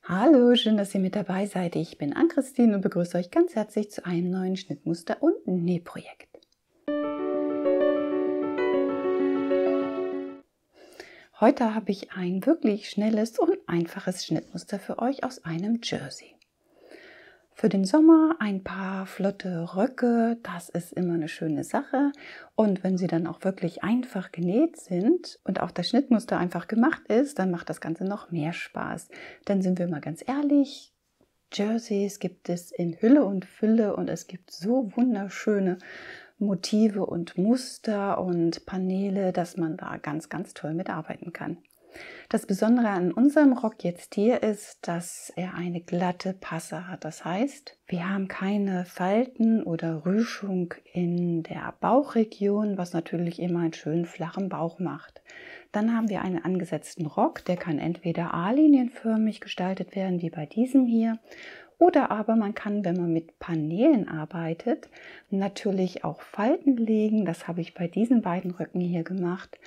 Hallo, schön, dass ihr mit dabei seid. Ich bin Ann-Christine und begrüße euch ganz herzlich zu einem neuen Schnittmuster- und Nähprojekt. Heute habe ich ein wirklich schnelles und einfaches Schnittmuster für euch aus einem Jersey. Für den Sommer ein paar flotte Röcke, das ist immer eine schöne Sache. Und wenn sie dann auch wirklich einfach genäht sind und auch das Schnittmuster einfach gemacht ist, dann macht das Ganze noch mehr Spaß. Dann sind wir mal ganz ehrlich, Jerseys gibt es in Hülle und Fülle und es gibt so wunderschöne Motive und Muster und Paneele, dass man da ganz, ganz toll mitarbeiten kann. Das Besondere an unserem Rock jetzt hier ist, dass er eine glatte Passe hat. Das heißt, wir haben keine Falten oder Rüschung in der Bauchregion, was natürlich immer einen schönen flachen Bauch macht. Dann haben wir einen angesetzten Rock, der kann entweder A-linienförmig gestaltet werden, wie bei diesem hier, oder aber man kann, wenn man mit Paneelen arbeitet, natürlich auch Falten legen. Das habe ich bei diesen beiden Röcken hier gemacht.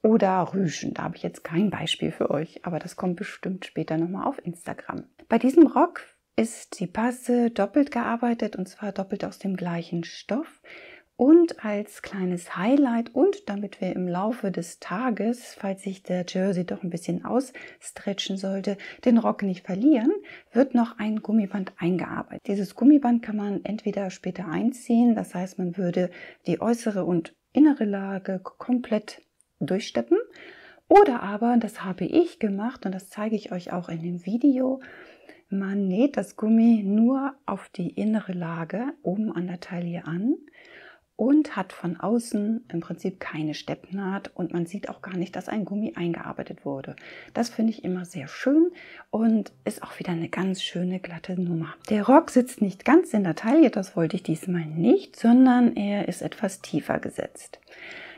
Oder Rüschen, da habe ich jetzt kein Beispiel für euch, aber das kommt bestimmt später nochmal auf Instagram. Bei diesem Rock ist die Passe doppelt gearbeitet und zwar doppelt aus dem gleichen Stoff. Und als kleines Highlight und damit wir im Laufe des Tages, falls sich der Jersey doch ein bisschen ausstretchen sollte, den Rock nicht verlieren, wird noch ein Gummiband eingearbeitet. Dieses Gummiband kann man entweder später einziehen, das heißt, man würde die äußere und innere Lage komplett durchsteppen. Oder aber, das habe ich gemacht und das zeige ich euch auch in dem Video, man näht das Gummi nur auf die innere Lage oben an der Taille an und hat von außen im Prinzip keine Steppnaht und man sieht auch gar nicht, dass ein Gummi eingearbeitet wurde. Das finde ich immer sehr schön und ist auch wieder eine ganz schöne glatte Nummer. Der Rock sitzt nicht ganz in der Taille, das wollte ich diesmal nicht, sondern er ist etwas tiefer gesetzt.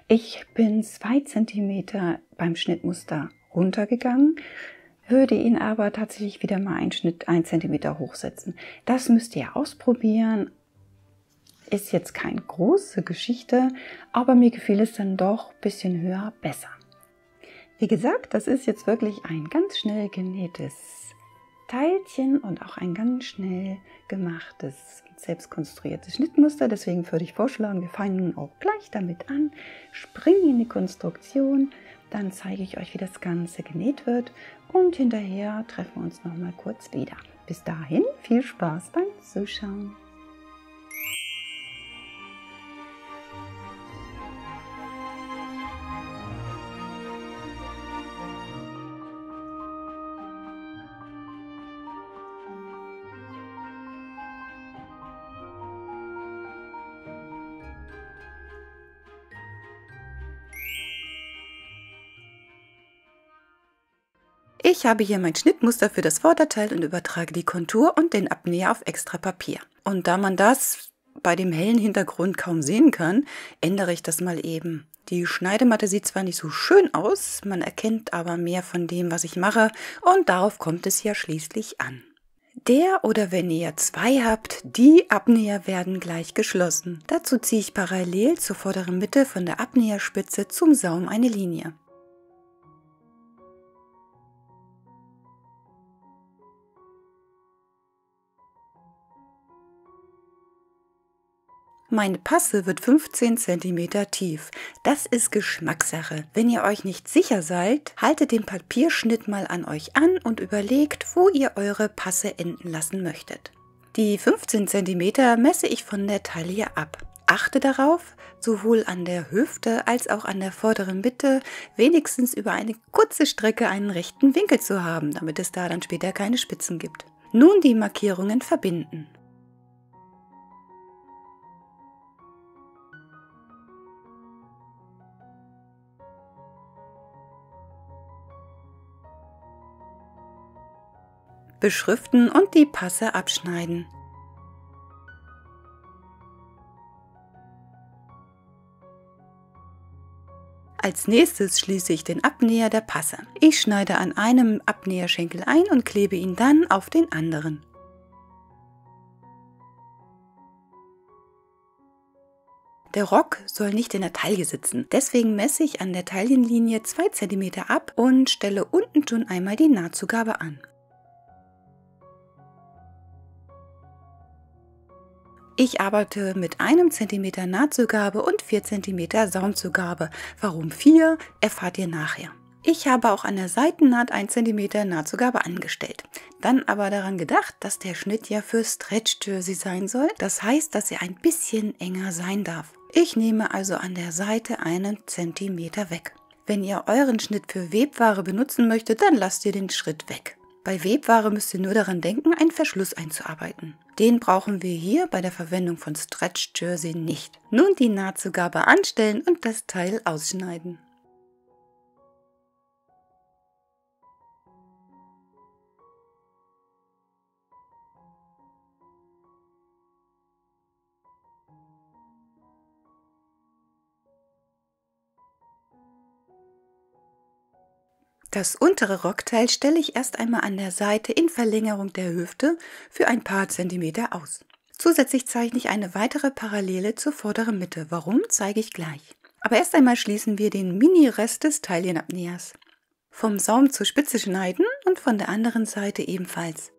Ich bin 2 cm beim Schnittmuster runtergegangen, würde ihn aber tatsächlich wieder mal einen Schnitt 1 cm hochsetzen. Das müsst ihr ausprobieren. Ist jetzt keine große Geschichte, aber mir gefiel es dann doch ein bisschen höher besser. Wie gesagt, das ist jetzt wirklich ein ganz schnell genähtes Teilchen und auch ein ganz schnell gemachtes, selbst konstruiertes Schnittmuster. Deswegen würde ich vorschlagen, wir fangen nun auch gleich damit an, springen in die Konstruktion, dann zeige ich euch, wie das Ganze genäht wird und hinterher treffen wir uns noch mal kurz wieder. Bis dahin viel Spaß beim Zuschauen. Ich habe hier mein Schnittmuster für das Vorderteil und übertrage die Kontur und den Abnäher auf extra Papier. Und da man das bei dem hellen Hintergrund kaum sehen kann, ändere ich das mal eben. Die Schneidematte sieht zwar nicht so schön aus, man erkennt aber mehr von dem, was ich mache und darauf kommt es ja schließlich an. Der oder wenn ihr 2 habt, die Abnäher werden gleich geschlossen. Dazu ziehe ich parallel zur vorderen Mitte von der Abnäherspitze zum Saum eine Linie. Meine Passe wird 15 cm tief. Das ist Geschmackssache. Wenn ihr euch nicht sicher seid, haltet den Papierschnitt mal an euch an und überlegt, wo ihr eure Passe enden lassen möchtet. Die 15 cm messe ich von der Taille ab. Achte darauf, sowohl an der Hüfte als auch an der vorderen Mitte wenigstens über eine kurze Strecke einen rechten Winkel zu haben, damit es da dann später keine Spitzen gibt. Nun die Markierungen verbinden. Beschriften und die Passe abschneiden. Als nächstes schließe ich den Abnäher der Passe. Ich schneide an einem Abnäherschenkel ein und klebe ihn dann auf den anderen. Der Rock soll nicht in der Taille sitzen, deswegen messe ich an der Taillenlinie 2 cm ab und stelle unten schon einmal die Nahtzugabe an. Ich arbeite mit 1 cm Nahtzugabe und 4 cm Saumzugabe. Warum 4, erfahrt ihr nachher. Ich habe auch an der Seitennaht 1 cm Nahtzugabe angestellt. Dann aber daran gedacht, dass der Schnitt ja für Stretch Jersey sein soll. Das heißt, dass er ein bisschen enger sein darf. Ich nehme also an der Seite 1 cm weg. Wenn ihr euren Schnitt für Webware benutzen möchtet, dann lasst ihr den Schritt weg. Bei Webware müsst ihr nur daran denken, einen Verschluss einzuarbeiten. Den brauchen wir hier bei der Verwendung von Stretch Jersey nicht. Nun die Nahtzugabe anstellen und das Teil ausschneiden. Das untere Rockteil stelle ich erst einmal an der Seite in Verlängerung der Hüfte für ein paar Zentimeter aus. Zusätzlich zeichne ich eine weitere Parallele zur vorderen Mitte. Warum, zeige ich gleich. Aber erst einmal schließen wir den Mini-Rest des Taillenabnehmers. Vom Saum zur Spitze schneiden und von der anderen Seite ebenfalls.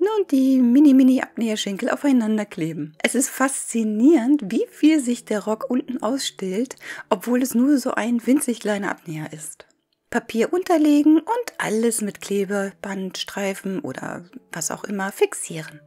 Nun die Mini-Abnäherschenkel aufeinander kleben. Es ist faszinierend, wie viel sich der Rock unten ausstellt, obwohl es nur so ein winzig kleiner Abnäher ist. Papier unterlegen und alles mit Klebeband, Streifen oder was auch immer fixieren.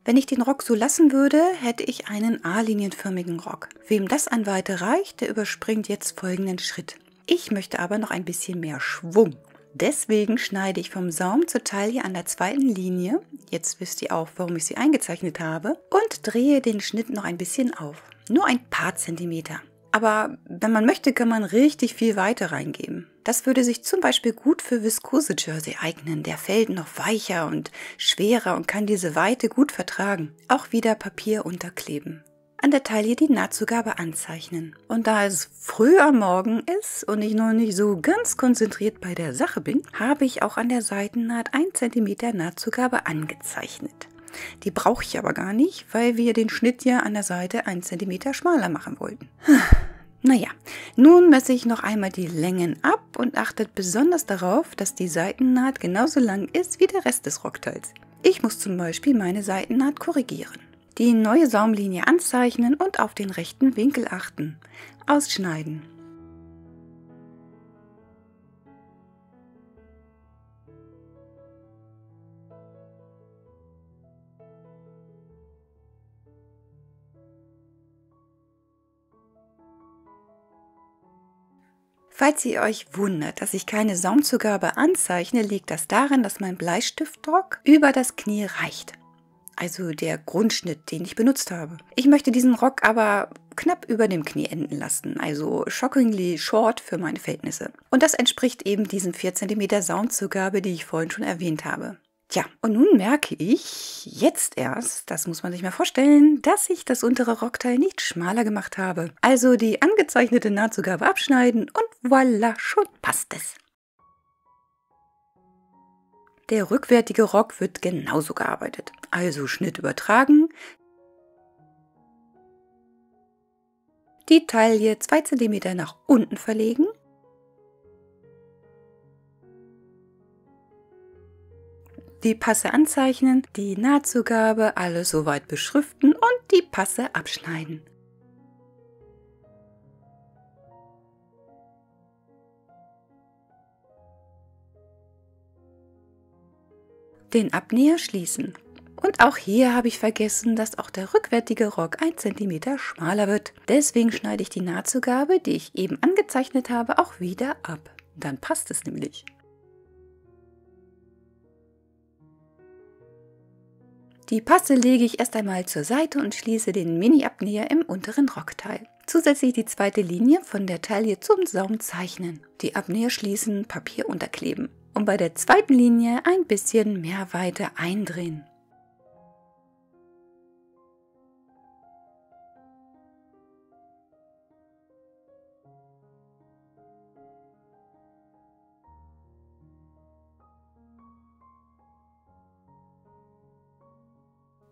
Wenn ich den Rock so lassen würde, hätte ich einen A-linienförmigen Rock. Wem das an Weite reicht, der überspringt jetzt folgenden Schritt. Ich möchte aber noch ein bisschen mehr Schwung. Deswegen schneide ich vom Saum zur Taille an der zweiten Linie, jetzt wisst ihr auch, warum ich sie eingezeichnet habe, und drehe den Schnitt noch ein bisschen auf. Nur ein paar Zentimeter. Aber wenn man möchte, kann man richtig viel Weite reingeben. Das würde sich zum Beispiel gut für Viskose-Jersey eignen. Der fällt noch weicher und schwerer und kann diese Weite gut vertragen. Auch wieder Papier unterkleben. An der Taille die Nahtzugabe anzeichnen. Und da es früh am Morgen ist und ich noch nicht so ganz konzentriert bei der Sache bin, habe ich auch an der Seitennaht 1 cm Nahtzugabe angezeichnet. Die brauche ich aber gar nicht, weil wir den Schnitt ja an der Seite 1 cm schmaler machen wollten. Naja, nun messe ich noch einmal die Längen ab und achtet besonders darauf, dass die Seitennaht genauso lang ist wie der Rest des Rockteils. Ich muss zum Beispiel meine Seitennaht korrigieren. Die neue Saumlinie anzeichnen und auf den rechten Winkel achten. Ausschneiden. Falls ihr euch wundert, dass ich keine Saumzugabe anzeichne, liegt das daran, dass mein Bleistiftdruck über das Knie reicht. Also der Grundschnitt, den ich benutzt habe. Ich möchte diesen Rock aber knapp über dem Knie enden lassen, also shockingly short für meine Verhältnisse. Und das entspricht eben diesen 4 cm Saumzugabe, die ich vorhin schon erwähnt habe. Tja, und nun merke ich jetzt erst, das muss man sich mal vorstellen, dass ich das untere Rockteil nicht schmaler gemacht habe. Also die angezeichnete Nahtzugabe abschneiden und voilà, schon passt es. Der rückwärtige Rock wird genauso gearbeitet. Also Schnitt übertragen, die Taille 2 cm nach unten verlegen, die Passe anzeichnen, die Nahtzugabe alles soweit beschriften und die Passe abschneiden. Den Abnäher schließen. Und auch hier habe ich vergessen, dass auch der rückwärtige Rock 1 cm schmaler wird. Deswegen schneide ich die Nahtzugabe, die ich eben angezeichnet habe, auch wieder ab. Dann passt es nämlich. Die Passe lege ich erst einmal zur Seite und schließe den Mini-Abnäher im unteren Rockteil. Zusätzlich die zweite Linie von der Taille zum Saum zeichnen. Die Abnäher schließen, Papier unterkleben. Und bei der zweiten Linie ein bisschen mehr Weite eindrehen.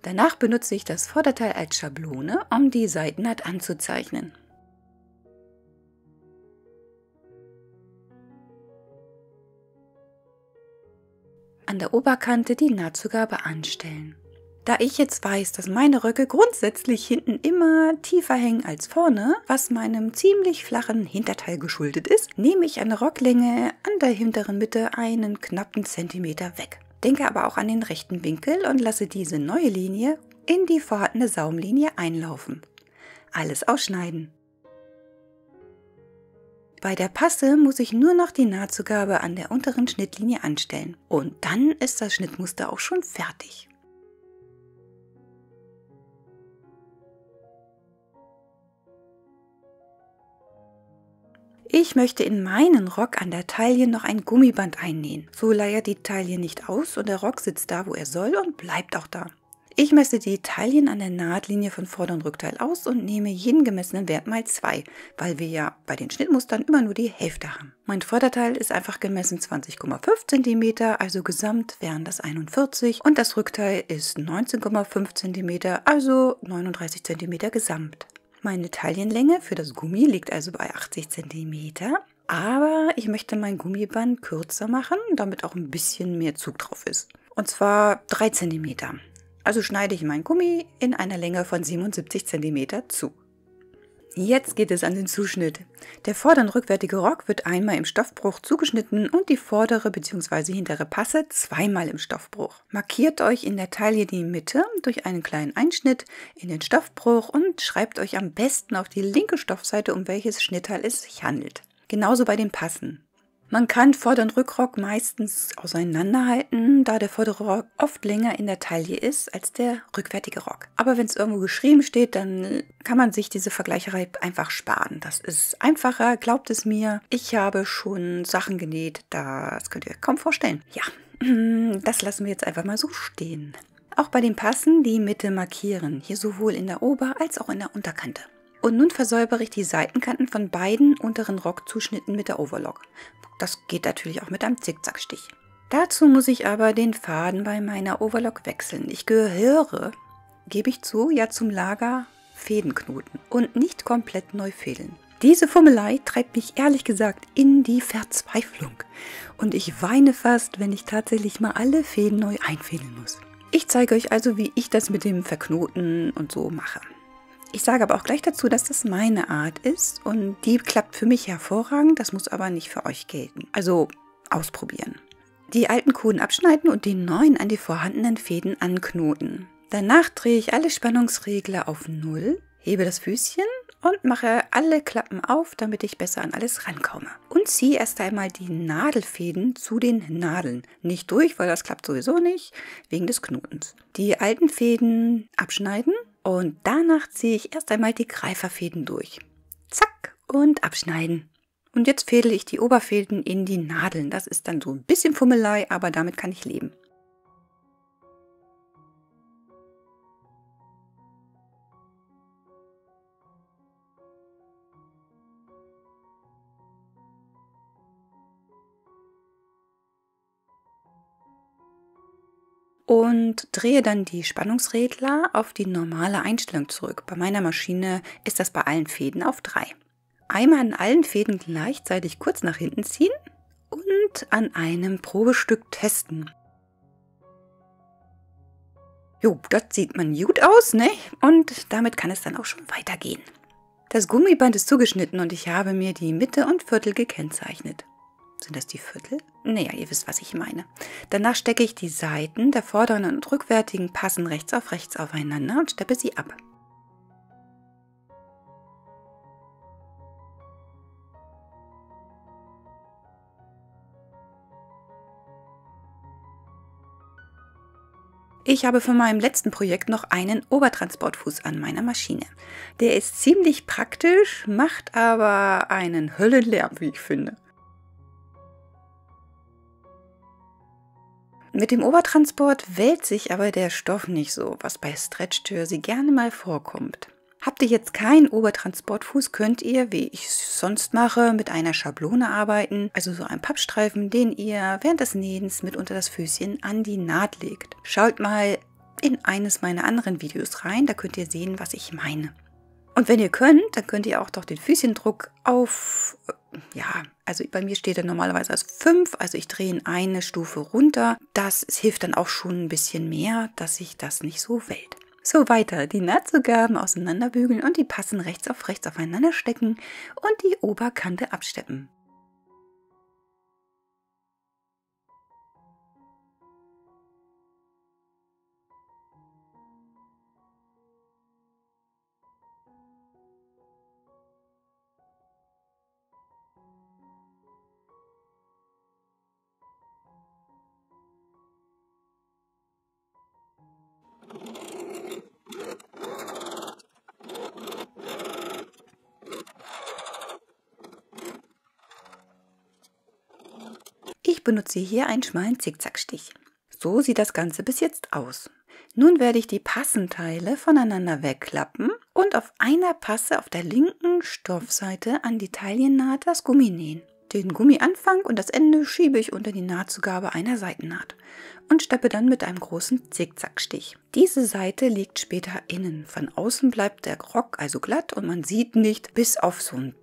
Danach benutze ich das Vorderteil als Schablone, um die Seitennaht anzuzeichnen. an der Oberkante die Nahtzugabe anstellen. Da ich jetzt weiß, dass meine Röcke grundsätzlich hinten immer tiefer hängen als vorne, was meinem ziemlich flachen Hinterteil geschuldet ist, nehme ich an der Rocklänge an der hinteren Mitte einen knappen Zentimeter weg. Denke aber auch an den rechten Winkel und lasse diese neue Linie in die vorhandene Saumlinie einlaufen. Alles ausschneiden. Bei der Passe muss ich nur noch die Nahtzugabe an der unteren Schnittlinie anstellen und dann ist das Schnittmuster auch schon fertig. Ich möchte in meinen Rock an der Taille noch ein Gummiband einnähen. So leiert die Taille nicht aus und der Rock sitzt da, wo er soll und bleibt auch da. Ich messe die Taillen an der Nahtlinie von Vorder- und Rückteil aus und nehme jeden gemessenen Wert mal 2, weil wir ja bei den Schnittmustern immer nur die Hälfte haben. Mein Vorderteil ist einfach gemessen 20,5 cm, also gesamt wären das 41 und das Rückteil ist 19,5 cm, also 39 cm gesamt. Meine Taillenlänge für das Gummi liegt also bei 80 cm, aber ich möchte mein Gummiband kürzer machen, damit auch ein bisschen mehr Zug drauf ist. Und zwar 3 cm. Also schneide ich mein Gummi in einer Länge von 77 cm zu. Jetzt geht es an den Zuschnitt. Der vordere und rückwärtige Rock wird einmal im Stoffbruch zugeschnitten und die vordere bzw. hintere Passe zweimal im Stoffbruch. Markiert euch in der Taille die Mitte durch einen kleinen Einschnitt in den Stoffbruch und schreibt euch am besten auf die linke Stoffseite, um welches Schnittteil es sich handelt. Genauso bei den Passen. Man kann Vorder- und Rückrock meistens auseinanderhalten, da der vordere Rock oft länger in der Taille ist als der rückwärtige Rock. Aber wenn es irgendwo geschrieben steht, dann kann man sich diese Vergleicherei einfach sparen. Das ist einfacher, glaubt es mir. Ich habe schon Sachen genäht, das könnt ihr kaum vorstellen. Ja, das lassen wir jetzt einfach mal so stehen. Auch bei den Passen die Mitte markieren, hier sowohl in der Ober- als auch in der Unterkante. Und nun versäubere ich die Seitenkanten von beiden unteren Rockzuschnitten mit der Overlock. Das geht natürlich auch mit einem Zickzackstich. Dazu muss ich aber den Faden bei meiner Overlock wechseln. Ich gehöre, gebe ich zu, ja zum Lager Fädenknoten und nicht komplett neu fädeln. Diese Fummelei treibt mich ehrlich gesagt in die Verzweiflung. Und ich weine fast, wenn ich tatsächlich mal alle Fäden neu einfädeln muss. Ich zeige euch also, wie ich das mit dem Verknoten und so mache. Ich sage aber auch gleich dazu, dass das meine Art ist und die klappt für mich hervorragend, das muss aber nicht für euch gelten. Also ausprobieren. Die alten Koden abschneiden und die neuen an die vorhandenen Fäden anknoten. Danach drehe ich alle Spannungsregler auf 0, hebe das Füßchen und mache alle Klappen auf, damit ich besser an alles rankomme. Und ziehe erst einmal die Nadelfäden zu den Nadeln. Nicht durch, weil das klappt sowieso nicht, wegen des Knotens. Die alten Fäden abschneiden. Und danach ziehe ich erst einmal die Greiferfäden durch. Zack und abschneiden. Und jetzt fädel ich die Oberfäden in die Nadeln. Das ist dann so ein bisschen Fummelei, aber damit kann ich leben. Und drehe dann die Spannungsregler auf die normale Einstellung zurück. Bei meiner Maschine ist das bei allen Fäden auf 3. Einmal an allen Fäden gleichzeitig kurz nach hinten ziehen und an einem Probestück testen. Jo, das sieht man gut aus, ne? Und damit kann es dann auch schon weitergehen. Das Gummiband ist zugeschnitten und ich habe mir die Mitte und Viertel gekennzeichnet. Sind das die Viertel? Naja, ihr wisst, was ich meine. Danach stecke ich die Seiten der vorderen und rückwärtigen Passen rechts aufeinander und steppe sie ab. Ich habe von meinem letzten Projekt noch einen Obertransportfuß an meiner Maschine. Der ist ziemlich praktisch, macht aber einen Höllenlärm, wie ich finde. Mit dem Obertransport wälzt sich aber der Stoff nicht so, was bei Stretch Jersey gerne mal vorkommt. Habt ihr jetzt keinen Obertransportfuß, könnt ihr, wie ich es sonst mache, mit einer Schablone arbeiten, also so einem Pappstreifen, den ihr während des Nähens mit unter das Füßchen an die Naht legt. Schaut mal in eines meiner anderen Videos rein, da könnt ihr sehen, was ich meine. Und wenn ihr könnt, dann könnt ihr auch doch den Füßchendruck auf, ja, also bei mir steht er normalerweise als 5, also ich drehe ihn eine Stufe runter. Das hilft dann auch schon ein bisschen mehr, dass sich das nicht so wellt. So, weiter, die Nahtzugaben auseinanderbügeln und die Passen rechts aufeinander stecken und die Oberkante absteppen. Ich benutze hier einen schmalen Zickzackstich. So sieht das Ganze bis jetzt aus. Nun werde ich die Passenteile voneinander wegklappen und auf einer Passe auf der linken Stoffseite an die Taillennaht das Gummi nähen. Den Gummianfang und das Ende schiebe ich unter die Nahtzugabe einer Seitennaht und steppe dann mit einem großen Zickzackstich. Diese Seite liegt später innen. Von außen bleibt der Rock also glatt und man sieht nicht, bis auf so ein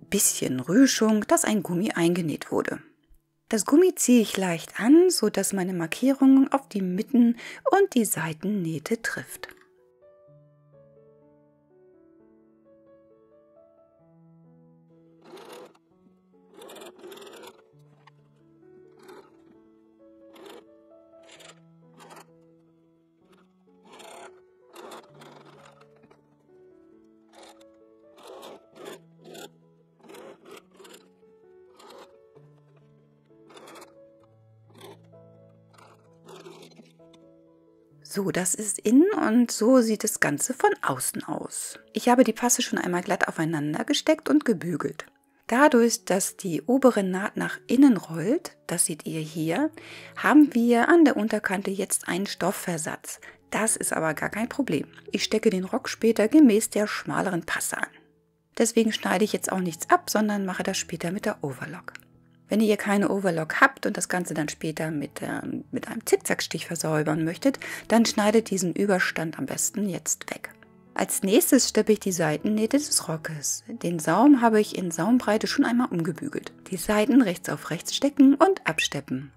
bisschen Röschung, dass ein Gummi eingenäht wurde. Das Gummi ziehe ich leicht an, sodass meine Markierung auf die Mitten- und die Seitennähte trifft. So, das ist innen und so sieht das Ganze von außen aus. Ich habe die Passe schon einmal glatt aufeinander gesteckt und gebügelt. Dadurch, dass die obere Naht nach innen rollt, das seht ihr hier, haben wir an der Unterkante jetzt einen Stoffversatz. Das ist aber gar kein Problem. Ich stecke den Rock später gemäß der schmaleren Passe an. Deswegen schneide ich jetzt auch nichts ab, sondern mache das später mit der Overlock. Wenn ihr keine Overlock habt und das Ganze dann später mit einem Zickzackstich versäubern möchtet, dann schneidet diesen Überstand am besten jetzt weg. Als nächstes steppe ich die Seitennähte des Rockes. Den Saum habe ich in Saumbreite schon einmal umgebügelt. Die Seiten rechts auf rechts stecken und absteppen.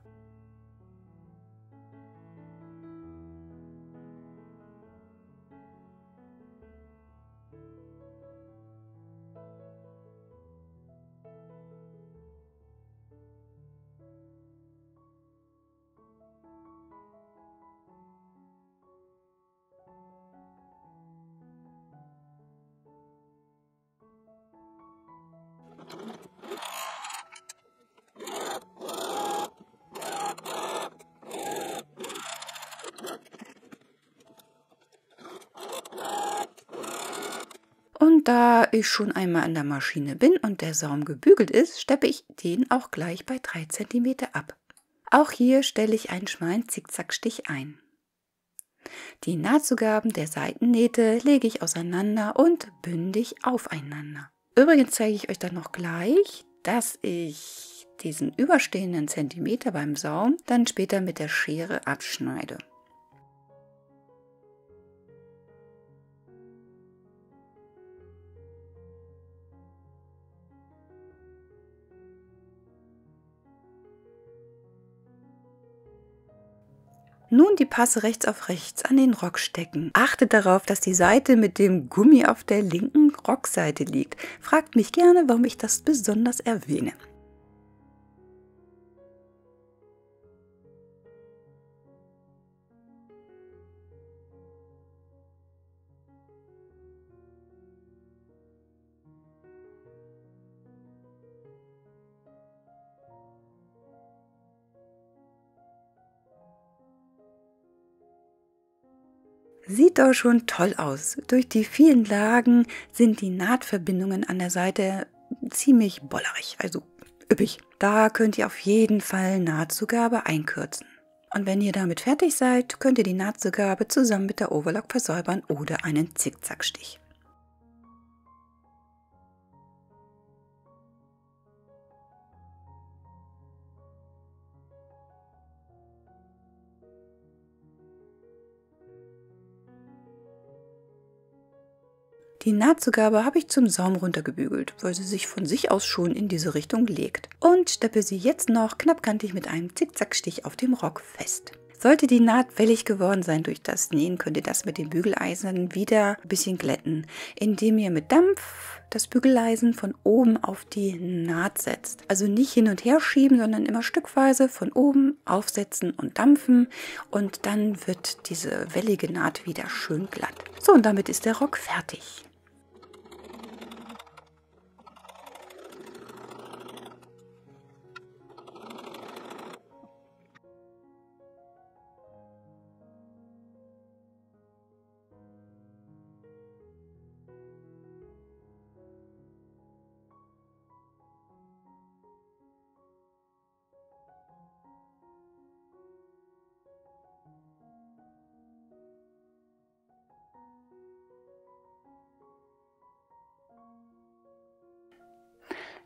Und da ich schon einmal an der Maschine bin und der Saum gebügelt ist, steppe ich den auch gleich bei 3 cm ab. Auch hier stelle ich einen schmalen Zickzackstich ein. Die Nahtzugaben der Seitennähte lege ich auseinander und bündig aufeinander. Übrigens zeige ich euch dann noch gleich, dass ich diesen überstehenden Zentimeter beim Saum dann später mit der Schere abschneide. Nun die Passe rechts auf rechts an den Rock stecken. Achtet darauf, dass die Seite mit dem Gummi auf der linken Rockseite liegt. Fragt mich gerne, warum ich das besonders erwähne. Sieht doch schon toll aus. Durch die vielen Lagen sind die Nahtverbindungen an der Seite ziemlich bollerig, also üppig. Da könnt ihr auf jeden Fall Nahtzugabe einkürzen. Und wenn ihr damit fertig seid, könnt ihr die Nahtzugabe zusammen mit der Overlock versäubern oder einen Zickzackstich. Die Nahtzugabe habe ich zum Saum runtergebügelt, weil sie sich von sich aus schon in diese Richtung legt. Und steppe sie jetzt noch knappkantig mit einem Zickzackstich auf dem Rock fest. Sollte die Naht wellig geworden sein durch das Nähen, könnt ihr das mit dem Bügeleisen wieder ein bisschen glätten, indem ihr mit Dampf das Bügeleisen von oben auf die Naht setzt. Also nicht hin und her schieben, sondern immer stückweise von oben aufsetzen und dampfen und dann wird diese wellige Naht wieder schön glatt. So, und damit ist der Rock fertig.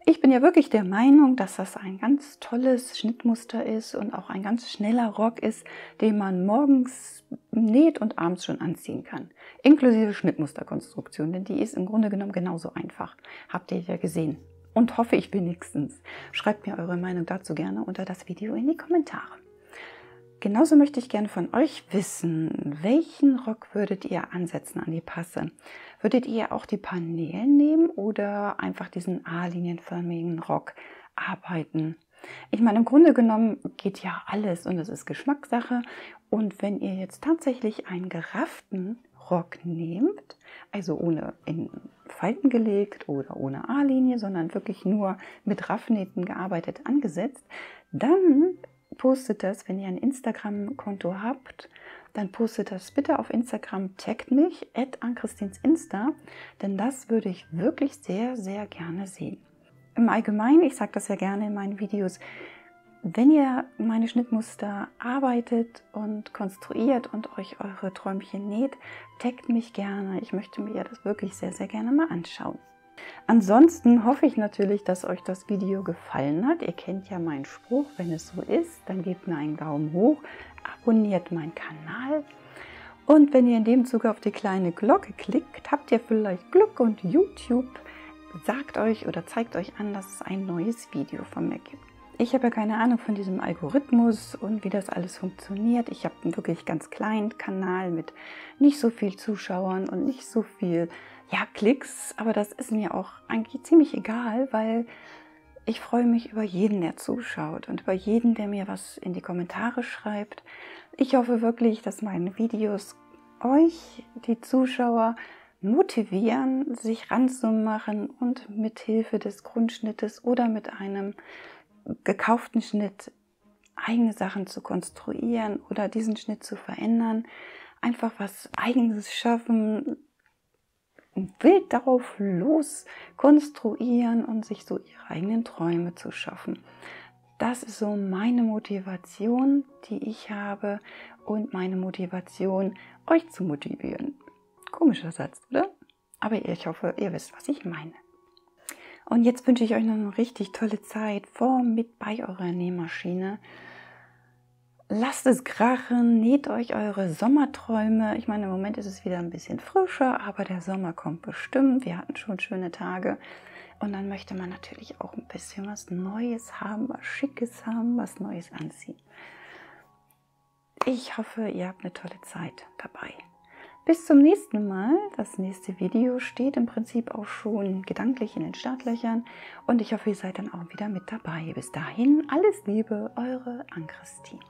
Ich bin ja wirklich der Meinung, dass das ein ganz tolles Schnittmuster ist und auch ein ganz schneller Rock ist, den man morgens näht und abends schon anziehen kann. Inklusive Schnittmusterkonstruktion, denn die ist im Grunde genommen genauso einfach. Habt ihr ja gesehen. Und hoffe ich wenigstens. Schreibt mir eure Meinung dazu gerne unter das Video in die Kommentare. Genauso möchte ich gerne von euch wissen, welchen Rock würdet ihr ansetzen an die Passe? Würdet ihr auch die Paneelen nehmen oder einfach diesen A-linienförmigen Rock arbeiten? Ich meine, im Grunde genommen geht ja alles und es ist Geschmackssache. Und wenn ihr jetzt tatsächlich einen gerafften Rock nehmt, also ohne in Falten gelegt oder ohne A-Linie, sondern wirklich nur mit Raffnähten gearbeitet angesetzt, dann postet das, wenn ihr ein Instagram-Konto habt, dann postet das bitte auf Instagram, taggt mich, @AnnChristinsInsta, denn das würde ich wirklich sehr, sehr gerne sehen. Im Allgemeinen, ich sage das ja gerne in meinen Videos, wenn ihr meine Schnittmuster arbeitet und konstruiert und euch eure Träumchen näht, taggt mich gerne. Ich möchte mir das wirklich sehr, sehr gerne mal anschauen. Ansonsten hoffe ich natürlich, dass euch das Video gefallen hat. Ihr kennt ja meinen Spruch, wenn es so ist, dann gebt mir einen Daumen hoch, abonniert meinen Kanal und wenn ihr in dem Zuge auf die kleine Glocke klickt, habt ihr vielleicht Glück und YouTube sagt euch oder zeigt euch an, dass es ein neues Video von mir gibt. Ich habe ja keine Ahnung von diesem Algorithmus und wie das alles funktioniert. Ich habe einen wirklich ganz kleinen Kanal mit nicht so viel Zuschauern und nicht so viel Klicks, aber das ist mir auch eigentlich ziemlich egal, weil ich freue mich über jeden, der zuschaut und über jeden, der mir was in die Kommentare schreibt. Ich hoffe wirklich, dass meine Videos euch, die Zuschauer, motivieren, sich ranzumachen und mit Hilfe des Grundschnittes oder mit einem gekauften Schnitt eigene Sachen zu konstruieren oder diesen Schnitt zu verändern, einfach was Eigenes schaffen, wild darauf los konstruieren und sich so ihre eigenen Träume zu schaffen. Das ist so meine Motivation, die ich habe und meine Motivation, euch zu motivieren. Komischer Satz, oder? Aber ich hoffe, ihr wisst, was ich meine. Und jetzt wünsche ich euch noch eine richtig tolle Zeit mit bei eurer Nähmaschine. Lasst es krachen, näht euch eure Sommerträume. Ich meine, im Moment ist es wieder ein bisschen frischer, aber der Sommer kommt bestimmt. Wir hatten schon schöne Tage. Und dann möchte man natürlich auch ein bisschen was Neues haben, was Schickes haben, was Neues anziehen. Ich hoffe, ihr habt eine tolle Zeit dabei. Bis zum nächsten Mal. Das nächste Video steht im Prinzip auch schon gedanklich in den Startlöchern. Und ich hoffe, ihr seid dann auch wieder mit dabei. Bis dahin, alles Liebe, eure Ann-Christine.